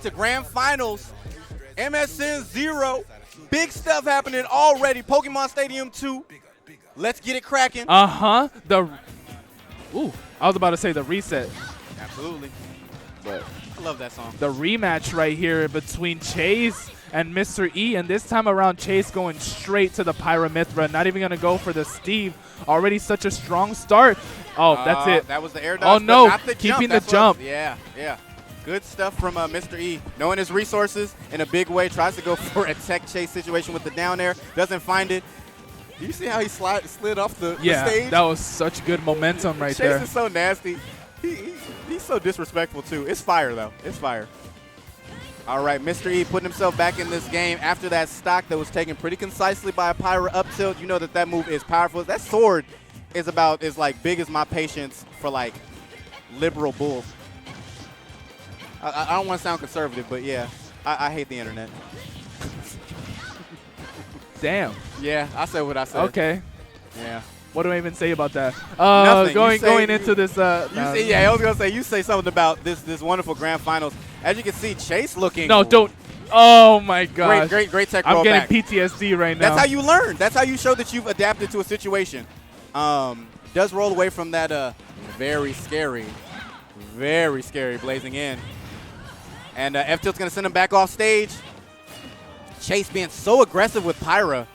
to Grand Finals. MSMZERO. Big stuff happening already. Pokemon Stadium 2. Let's get it cracking. Uh-huh. Ooh, I was about to say the reset. Absolutely. But I love that song. the rematch right here between Chase and Mr. E, and this time around Chase going straight to the Pyra Mythra, not even going to go for the Steve. Already such a strong start. Oh, that's it. That was the air dodge. Oh, no, not the keeping jump. the jump. Yeah. Good stuff from Mr. E. Knowing his resources in a big way, tries to go for a tech chase situation with the down air, doesn't find it. Do you see how he slid off the stage? Yeah, that was such good momentum right there. Chase is so nasty. He's so disrespectful, too. It's fire, though. It's fire. All right, Mr. E putting himself back in this game after that stock that was taken pretty concisely by a Pyra up tilt. You know that move is powerful. That sword is like big as my patience for like liberal bull. I don't want to sound conservative, but yeah, I hate the internet. Damn. Yeah, I said what I said. Okay. Yeah. What do I even say about that? Nothing. Going into this. Yeah, I was gonna say you say something about this wonderful grand finals. As you can see, Chase looking. No, don't. Oh my gosh. Great tech I'm roll back. getting PTSD right now. That's how you learn. That's how you show that you've adapted to a situation. Does roll away from that very scary blazing in. And F-Tilt's going to send him back off stage. Chase being so aggressive with Pyra,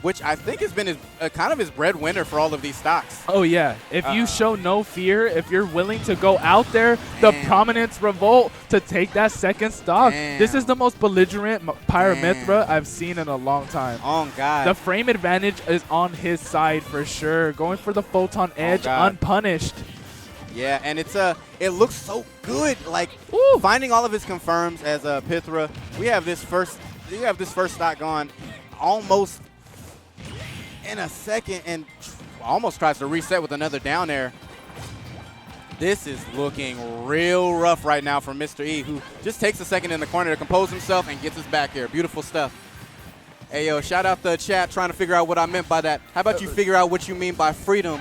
which I think has been kind of his breadwinner for all of these stocks. Oh, yeah. If you show no fear, if you're willing to go out there, the Prominence Revolt to take that second stock, this is the most belligerent Pyra Mythra I've seen in a long time. Oh, God. The frame advantage is on his side for sure. Going for the Photon Edge unpunished. Yeah, and it looks so good. Like finding all of his confirms as Pythra. We have this first stock gone almost in a second, and almost tries to reset with another down air. This is looking real rough right now for Mr. E, who just takes a second in the corner to compose himself and gets us back here. Beautiful stuff. Hey, yo, shout out the chat trying to figure out what I meant by that. How about you figure out what you mean by freedom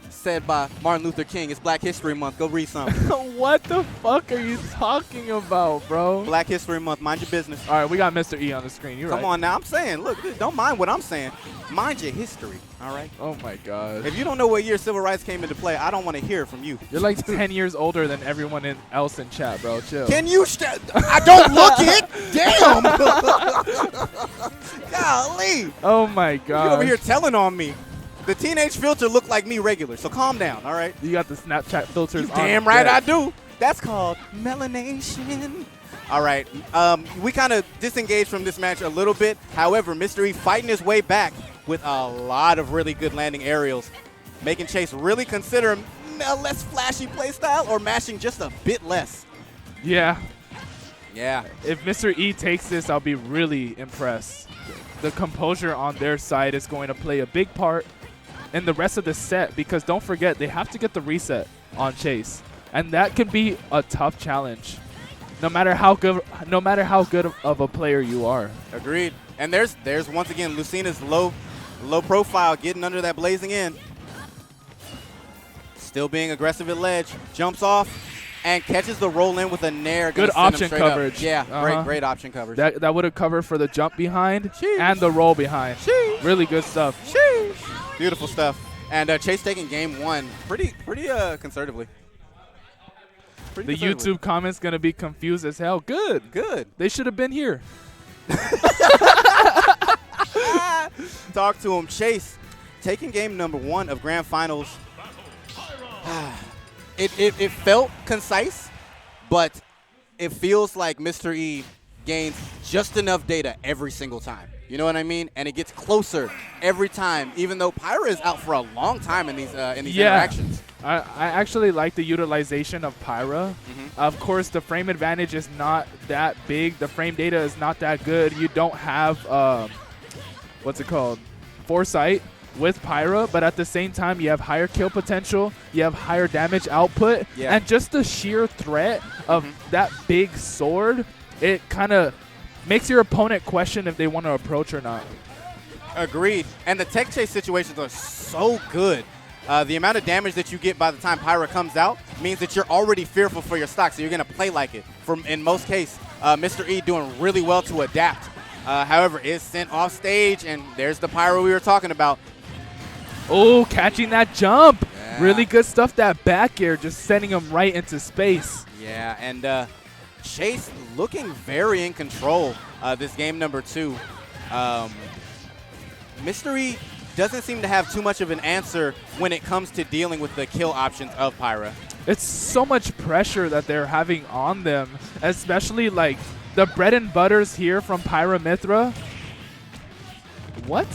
said by Martin Luther King? It's Black History Month. Go read something. What the fuck are you talking about, bro? Black History Month. Mind your business. All right, we got Mr. E on the screen. You're right. Come on now. I'm saying, look, don't mind what I'm saying. Mind your history, all right? Oh, my God. If you don't know what year civil rights came into play, I don't want to hear from you. You're like 10 years older than everyone else in chat, bro. Chill. Can you I don't look it. Damn. Golly. Oh, my God. You over here telling on me. The teenage filter looked like me regular, so calm down, all right? You got the Snapchat filters on. Damn right I do. That's called melanation. All right. We kind of disengaged from this match a little bit. However, Mr. E fighting his way back with a lot of really good landing aerials, making Chase really consider a less flashy play style or mashing just a bit less. Yeah. Yeah. If Mr. E takes this, I'll be really impressed. The composure on their side is going to play a big part in the rest of the set, because don't forget, they have to get the reset on Chase. And that can be a tough challenge, no matter how good of a player you are. Agreed. And there's once again Lucina's low profile getting under that blazing in. Still being aggressive at ledge. Jumps off and catches the roll in with a nair. Good option coverage. Up. Yeah, great option coverage. That would have covered for the jump behind and the roll behind. Really good stuff. Beautiful stuff. And Chase taking game one pretty conservatively. The YouTube comments going to be confused as hell. Good. They should have been here. Talk to him. Chase taking game number one of Grand Finals. It felt concise, but it feels like Mr. E gains just enough data every single time. You know what I mean? And it gets closer every time, even though Pyra is out for a long time in these interactions. I actually like the utilization of Pyra. Of course, the frame advantage is not that big. The frame data is not that good. You don't have, foresight with Pyra, but at the same time, you have higher kill potential, you have higher damage output, and just the sheer threat of that big sword, it kind of makes your opponent question if they want to approach or not. Agreed. And the tech chase situations are so good. the amount of damage that you get by the time Pyra comes out means that you're already fearful for your stock, so you're going to play like it. In most cases, Mr. E doing really well to adapt. However, is sent off stage, and there's the Pyra we were talking about. Oh, catching that jump. Yeah. Really good stuff, that back air, just sending him right into space. Yeah, and Chase looking very in control this game number 2. Mr. E doesn't seem to have too much of an answer when it comes to dealing with the kill options of Pyra. It's so much pressure that they're having on them, especially like the bread and butters here from Pyra Mythra. What?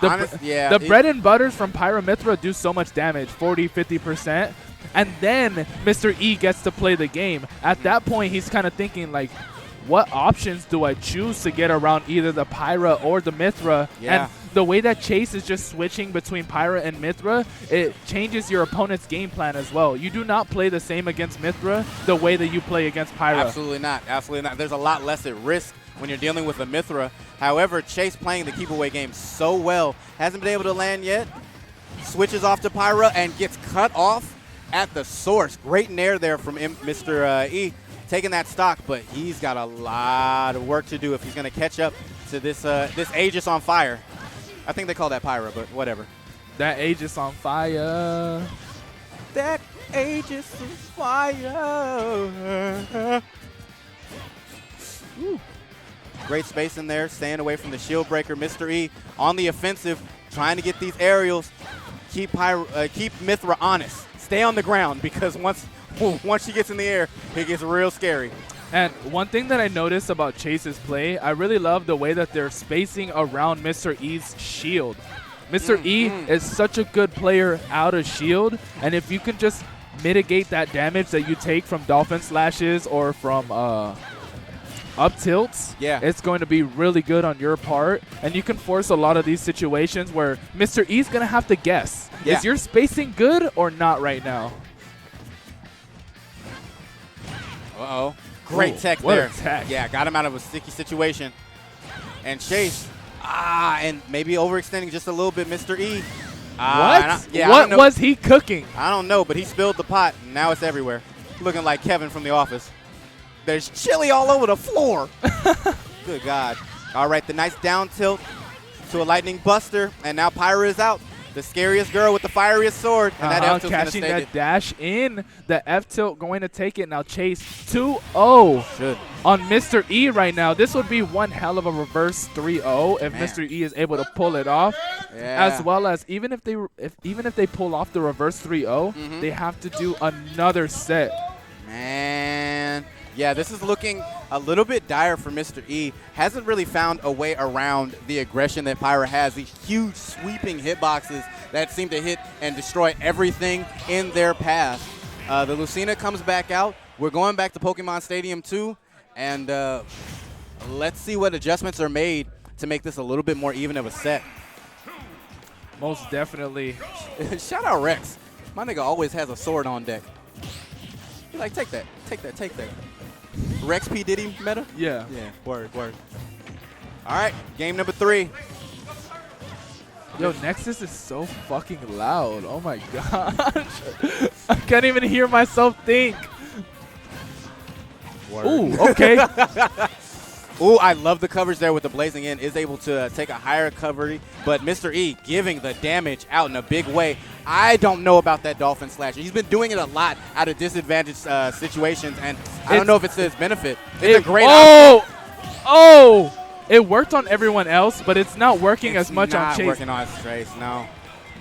The bread and butters from Pyra Mythra do so much damage, 40, 50%. And then Mr. E gets to play the game. At that point, he's kind of thinking like, what options do I choose to get around either the Pyra or the Mythra? Yeah. And the way that Chase is just switching between Pyra and Mythra, it changes your opponent's game plan as well. You do not play the same against Mythra the way that you play against Pyra. Absolutely not. Absolutely not. There's a lot less at risk when you're dealing with a Mythra. However, Chase playing the keep away game so well, hasn't been able to land yet. Switches off to Pyra and gets cut off at the source. Great nair there from Mr. E. Taking that stock, but he's got a lot of work to do if he's going to catch up to this Aegis on fire. I think they call that Pyra, but whatever. That Aegis on fire. That Aegis on fire. Ooh. Great space in there, staying away from the shield breaker. Mr. E on the offensive, trying to get these aerials. Keep Mythra honest. Stay on the ground, because once she gets in the air, it gets real scary. And one thing that I noticed about Chase's play, I really love the way that they're spacing around Mr. E's shield. Mr. E is such a good player out of shield, and if you can just mitigate that damage that you take from Dolphin Slashes or from up tilts, it's going to be really good on your part, and you can force a lot of these situations where Mr. E's going to have to guess. Yeah. Is your spacing good or not right now? Uh-oh. Great tech what there. A tech. Yeah, got him out of a sticky situation. And Chase, and maybe overextending just a little bit, Mr. E. What? Yeah, what was he cooking? I don't know, but he spilled the pot, and now it's everywhere. Looking like Kevin from The Office. There's chili all over the floor. Good God. All right, the nice down tilt to a lightning buster, and now Pyra is out. The scariest girl with the fieriest sword, and that F tilt's gonna catching stay that it. dash in. The F tilt going to take it. Now Chase 2-0 on Mr. E right now. This would be one hell of a reverse 3-0 if Mr. E is able to pull it off. Yeah. As well as even if they pull off the reverse 3-0, they have to do another set. Man. Yeah, this is looking a little bit dire for Mr. E. Hasn't really found a way around the aggression that Pyra has. These huge sweeping hitboxes that seem to hit and destroy everything in their path. The Lucina comes back out. We're going back to Pokemon Stadium 2, and let's see what adjustments are made to make this a little bit more even of a set. Most definitely. Shout out Rex. My nigga always has a sword on deck. He's like, take that, take that, take that. Rex P. Diddy meta? Yeah. Yeah, word. All right, game number 3. Yo, Nexus is so fucking loud. Oh my gosh. I can't even hear myself think. Word. Ooh, okay. Ooh, I love the coverage there with the Blazing In. Is able to take a higher recovery, but Mr. E giving the damage out in a big way. I don't know about that Dolphin Slasher. He's been doing it a lot out of disadvantaged situations, and I don't know if it's to his benefit. It's a great option. Oh! It worked on everyone else, but it's not working as much on Chase. It's not working on Chase, no.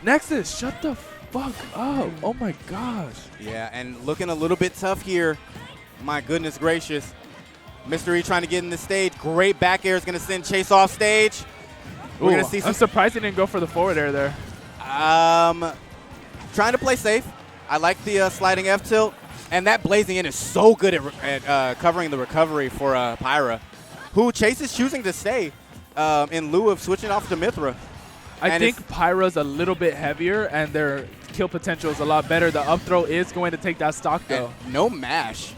Nexus, shut the fuck up. Oh my gosh. Yeah, and looking a little bit tough here. My goodness gracious. Mr. E trying to get in the stage. Great back air is going to send Chase off stage. We're going to see some. I'm surprised he didn't go for the forward air there. Trying to play safe. I like the sliding F tilt. And that Blazing In is so good at covering the recovery for Pyra, who Chase is choosing to stay in lieu of switching off to Mythra. I think Pyra's a little bit heavier, and their kill potential is a lot better. The up throw is going to take that stock, though. And no mash.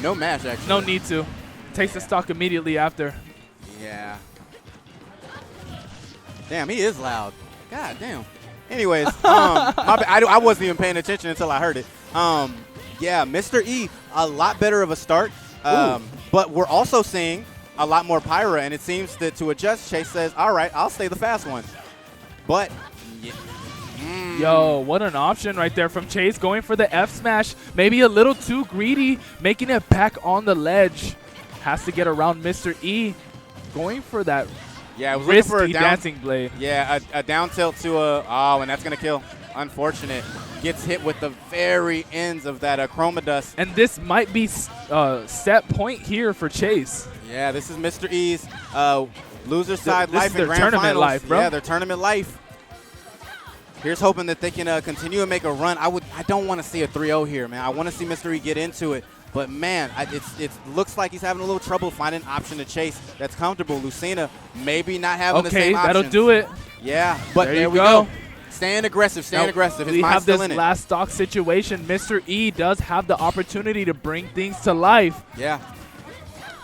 No mash, actually. No need to. Takes the stock immediately after. Yeah. Damn, he is loud. God damn. Anyways, my bad. I wasn't even paying attention until I heard it. Yeah, Mr. E, a lot better of a start. But we're also seeing a lot more Pyra, and it seems that to adjust, Chase says, all right, I'll stay the fast one. But, Yo, what an option right there from Chase, going for the F smash. Maybe a little too greedy, making it back on the ledge. Has to get around Mr. E, going for that risky for a dancing blade. Yeah, a down tilt to and that's going to kill. Unfortunate. Gets hit with the very ends of that Chroma Dust. And this might be set point here for Chase. Yeah, this is Mr. E's loser side This life is in their grand tournament finals. life, bro. Yeah, their tournament life. Here's hoping that they can continue to make a run. I don't want to see a 3-0 here, man. I want to see Mr. E get into it. But, man, it looks like he's having a little trouble finding an option to Chase that's comfortable. Lucina maybe not having the same options. Okay, that'll do it. Yeah, but there we go. Staying aggressive, staying aggressive. His we mind's have still this in it. last stock situation. Mr. E does have the opportunity to bring things to life. Yeah.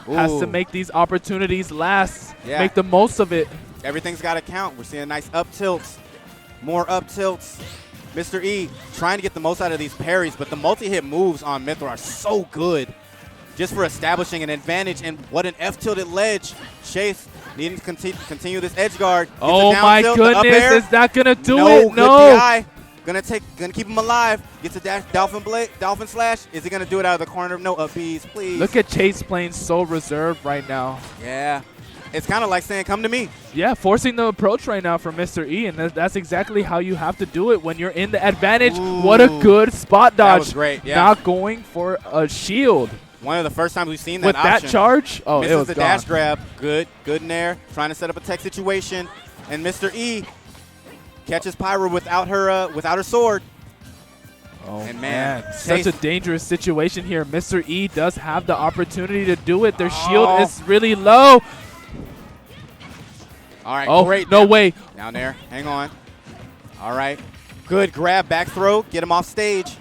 Has to make these opportunities last. Yeah. Make the most of it. Everything's got to count. We're seeing nice up tilts. More up tilts. Mr. E trying to get the most out of these parries, but the multi-hit moves on Mythra are so good just for establishing an advantage. And what an F-tilted ledge. Chase needing to continue this edge guard. Oh my goodness, is that going to do it? No. Good DI. Gonna keep him alive. Gets a dash, Dolphin Slash. Is he gonna do it out of the corner? No up Bs, please. Look at Chase playing so reserved right now. Yeah. It's kind of like saying, come to me. Yeah, forcing the approach right now from Mr. E, and that's exactly how you have to do it when you're in the advantage. Ooh. What a good spot dodge. That was great, yeah. Not going for a shield. One of the first times we've seen that with option. that charge. Oh, misses it was the gone. dash grab. Good in there. Trying to set up a tech situation. And Mr. E catches Pyra without her sword. Oh, and man, such a dangerous situation here. Mr. E does have the opportunity to do it. Their shield is really low. All right, oh, great. No way. Down there. Hang on. All right. Good grab, back throw. Get him off stage.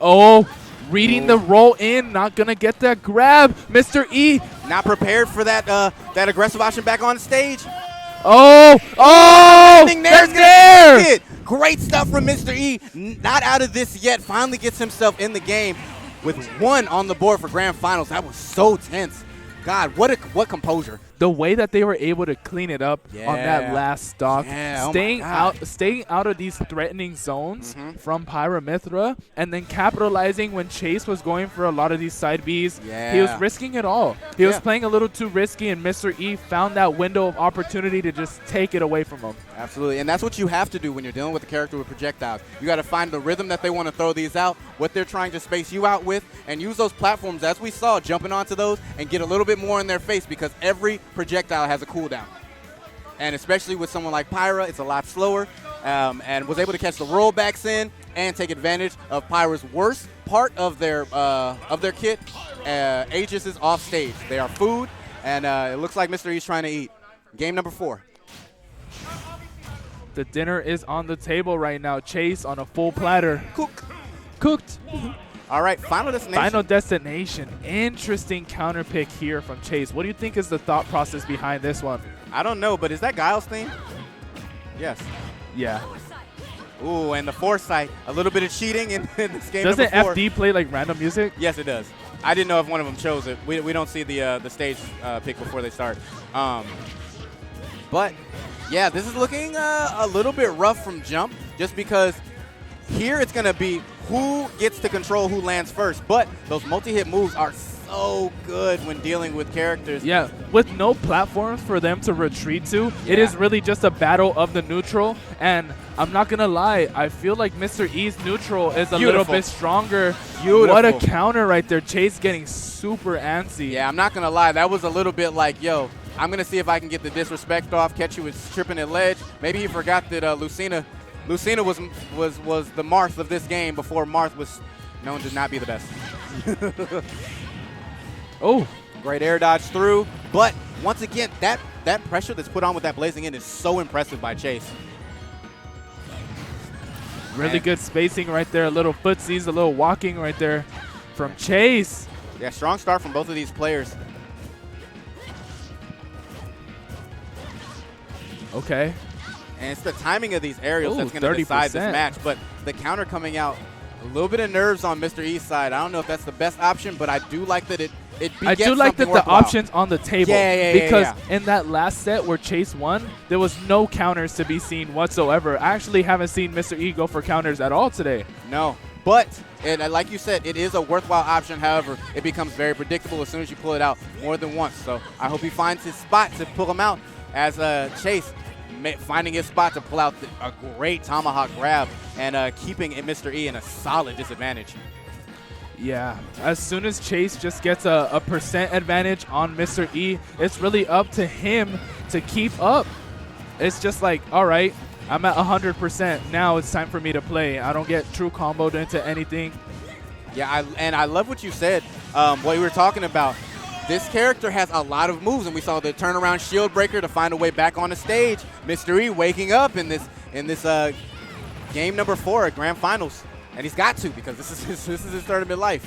Oh, reading the roll in. Not going to get that grab. Mr. E. Not prepared for that that aggressive option back on stage. Oh, They're there. Great stuff from Mr. E. Not out of this yet. Finally gets himself in the game with 1 on the board for grand finals. That was so tense. God, what composure. The way that they were able to clean it up on that last stock, staying out of these threatening zones from Pyra Mythra, and then capitalizing when Chase was going for a lot of these side Bs. He was risking it all. He was playing a little too risky, and Mr. E found that window of opportunity to just take it away from him. Absolutely, and that's what you have to do when you're dealing with a character with projectiles. You got to find the rhythm that they want to throw these out, what they're trying to space you out with, and use those platforms, as we saw, jumping onto those and get a little bit more in their face, because every projectile has a cooldown. And especially with someone like Pyra, it's a lot slower, and was able to catch the rollbacks in and take advantage of Pyra's worst part of their kit. Aegis is off stage. They are food, and it looks like Mr. E's trying to eat. Game number 4. The dinner is on the table right now. Chase on a full platter. Cooked. All right, Final Destination. Final Destination. Interesting counter pick here from Chase. What do you think is the thought process behind this one? I don't know, but is that Guile's theme? Yes. Yeah. Ooh, and the foresight. A little bit of cheating in this game. Doesn't number 4. FD play like random music? Yes, it does. I didn't know if one of them chose it. We don't see the stage pick before they start. But, yeah, this is looking a little bit rough from jump, just because here it's going to be who gets to control who lands first. But those multi-hit moves are so good when dealing with characters. Yeah, with no platforms for them to retreat to, it is really just a battle of the neutral. And I'm not going to lie, I feel like Mr. E's neutral is a little bit stronger. What a counter right there. Chase getting super antsy. Yeah, I'm not going to lie. That was a little bit like, yo, I'm going to see if I can get the disrespect off, catch you with tripping at ledge. Maybe he forgot that Lucina was the Marth of this game before Marth was known to not be the best. Oh, great air dodge through. But once again, that pressure that's put on with that blazing in is so impressive by Chase. Really good spacing right there. A little footsies, a little walking right there from Chase. Yeah, strong start from both of these players. Okay. And it's the timing of these aerials Ooh, that's going to decide this 30%. match. But the counter coming out, a little bit of nerves on Mr. E's side. I don't know if that's the best option, but I do like that it begets I do like that the worthwhile. option's on the table. Because yeah. in that last set where Chase won, there was no counters to be seen whatsoever. I actually haven't seen Mr. E go for counters at all today. No. But, and like you said, it is a worthwhile option. However, it becomes very predictable as soon as you pull it out more than once. So I hope he finds his spot to pull him out as Chase finding his spot to pull out a great tomahawk grab and keeping Mr. E in a solid disadvantage. Yeah, as soon as Chase just gets a percent advantage on Mr. E, it's really up to him to keep up. It's just like, all right, I'm at 100%. Now it's time for me to play. I don't get true comboed into anything. Yeah, I love what you said, what you were talking about. This character has a lot of moves, and we saw the turnaround shield breaker to find a way back on the stage. Mr. E waking up in this game number 4 at Grand Finals, and he's got to because this is his tournament life.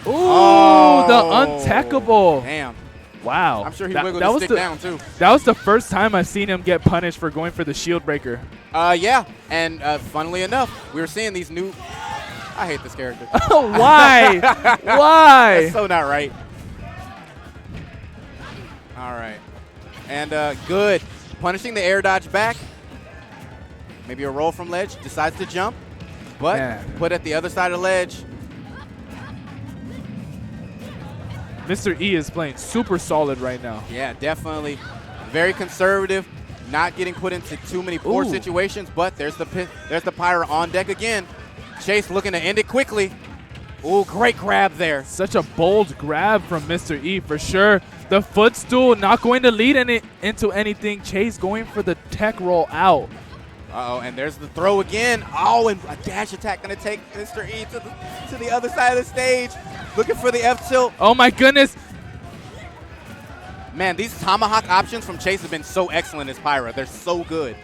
Ooh, oh, the untackable. Damn. Wow. I'm sure he wiggled his stick down too. That was the first time I've seen him get punished for going for the shield breaker. Yeah, and funnily enough, we were seeing these new. I hate this character. Why? Why? That's so not right. All right. And good. Punishing the air dodge back. Maybe a roll from ledge. Decides to jump. But put at the other side of the ledge. Mr. E is playing super solid right now. Yeah, definitely. Very conservative. Not getting put into too many poor situations. But there's the Pyra on deck again. Chase looking to end it quickly. Ooh, great grab there. Such a bold grab from Mr. E for sure. The footstool not going to lead into anything. Chase going for the tech roll out. Uh-oh, and there's the throw again. Oh, and a dash attack going to take Mr. E to the other side of the stage. Looking for the F-tilt. Oh, my goodness. Man, these tomahawk options from Chase have been so excellent as Pyra. They're so good.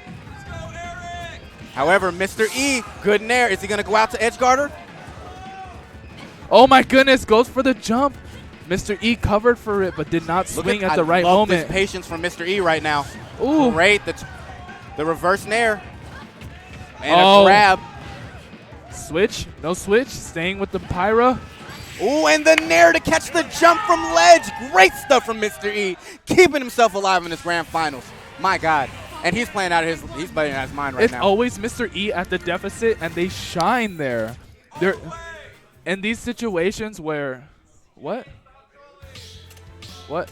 However, Mr. E, good in air. Is he going to go out to edge guarder? Oh, my goodness. Goes for the jump. Mr. E covered for it, but did not swing at the right moment. I love this patience from Mr. E right now. Ooh. Great. The reverse nair. And a grab. Switch. No switch. Staying with the Pyra. Ooh, and the nair to catch the jump from ledge. Great stuff from Mr. E. Keeping himself alive in this grand finals. My God. And he's playing out of his mind right now. It's always Mr. E at the deficit, and they shine there. They're in these situations where, what? All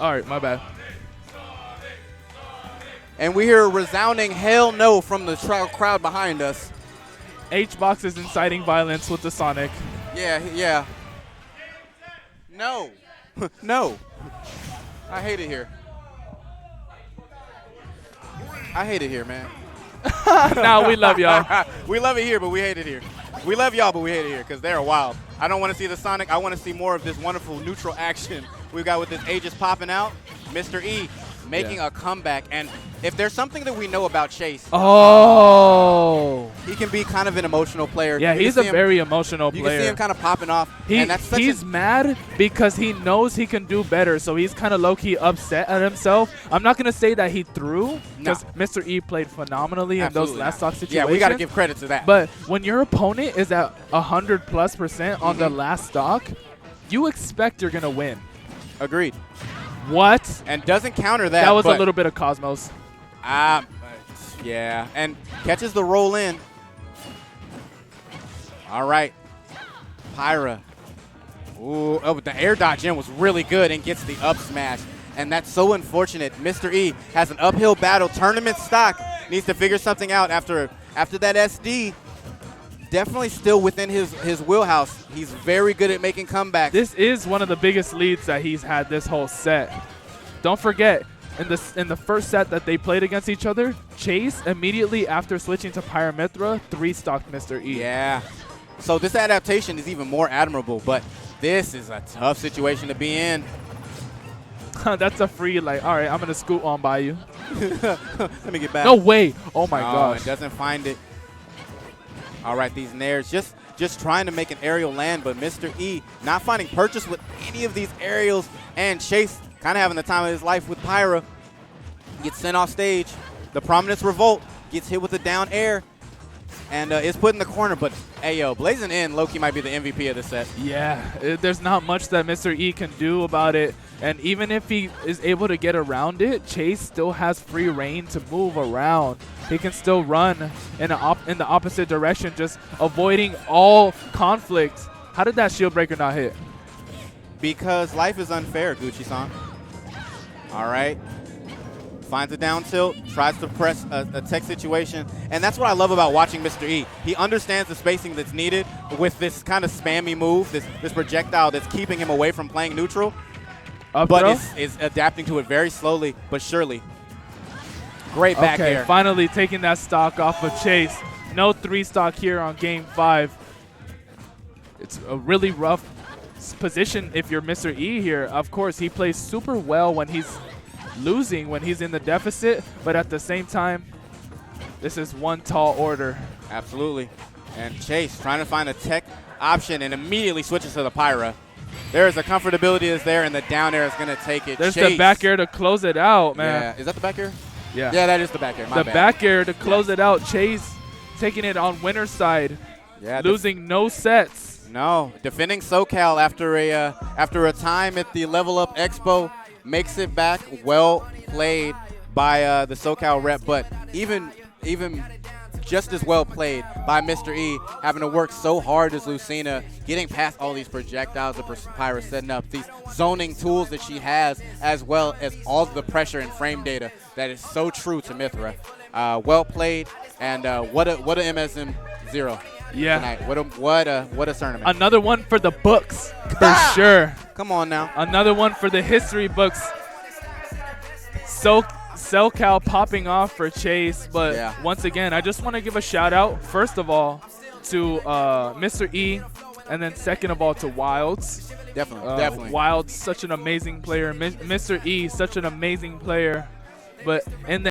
right, my bad. And we hear a resounding hell no from the crowd behind us. H-Box is inciting violence with the Sonic. Yeah. No. No. I hate it here. I hate it here, man. Nah, we love y'all. We love it here, but we hate it here. We love y'all, but we hate it here because they're wild. I don't want to see the Sonic. I want to see more of this wonderful neutral action we've got with this Aegis popping out. Mr. E making a comeback. And if there's something that we know about Chase, he can be kind of an emotional player. Yeah, he's a very emotional player. You can see him kind of popping off. He's mad because he knows he can do better, so he's kind of low-key upset at himself. I'm not going to say that he threw because Mr. E played phenomenally in those last stock situations. Yeah, we got to give credit to that. But when your opponent is at 100+% on the last stock, you expect you're going to win. Agreed. What? And doesn't counter that. That was a little bit of Cosmos. Yeah, and catches the roll in. All right. Pyra. Ooh, but the air dodge in was really good and gets the up smash. And that's so unfortunate. Mr. E has an uphill battle. Tournament stock needs to figure something out after that SD. Definitely still within his wheelhouse. He's very good at making comebacks. This is one of the biggest leads that he's had this whole set. Don't forget, in the first set that they played against each other, Chase, immediately after switching to Pyra Mythra, 3-stocked Mr. E. Yeah. So this adaptation is even more admirable, but this is a tough situation to be in. That's a free, like, all right, I'm going to scoot on by you. Let me get back. No way. Oh, my gosh. It doesn't find it. All right, these nairs just trying to make an aerial land, but Mr. E not finding purchase with any of these aerials, and Chase kind of having the time of his life with Pyra. Gets sent off stage. The Prominence Revolt. gets hit with the down air, and is put in the corner. But, hey, yo, blazing in, Loki might be the MVP of the set. Yeah, there's not much that Mr. E can do about it. And even if he is able to get around it, Chase still has free reign to move around. He can still run in the opposite direction, just avoiding all conflict. How did that shield breaker not hit? Because life is unfair, Gucci-san. All right. Finds a down tilt, tries to press a tech situation. And that's what I love about watching Mr. E. He understands the spacing that's needed with this kind of spammy move, this projectile that's keeping him away from playing neutral. But is adapting to it very slowly but surely. Great back air. Finally taking that stock off of Chase. No 3 stock here on game 5. It's a really rough position if you're Mr. E here. Of course, he plays super well when he's losing, when he's in the deficit, but at the same time, this is one tall order. Absolutely. And Chase trying to find a tech option and immediately switches to the Pyra. There is a comfortability that's there, and the down air is going to take it. There's the back air to close it out, man. Yeah. Is that the back air? Yeah. Yeah, that is the back air. The back air to close it out. Chase taking it on winner's side, losing no sets. No. Defending SoCal after a time at the Level Up Expo, makes it back. Well played by the SoCal rep, but even just as well played by Mr. E, having to work so hard as Lucina, getting past all these projectiles that Pyra setting up, these zoning tools that she has, as well as all the pressure and frame data that is so true to Mythra. Well played, and what a MSMZERO. Yeah. Tonight. What a tournament. Another one for the books, for sure. Come on now. Another one for the history books. SoCal popping off for Chase, but once again, I just want to give a shout out, first of all, to Mr. E, and then second of all to Wilds. Definitely. Wilds, such an amazing player. Mr. E, such an amazing player. But in the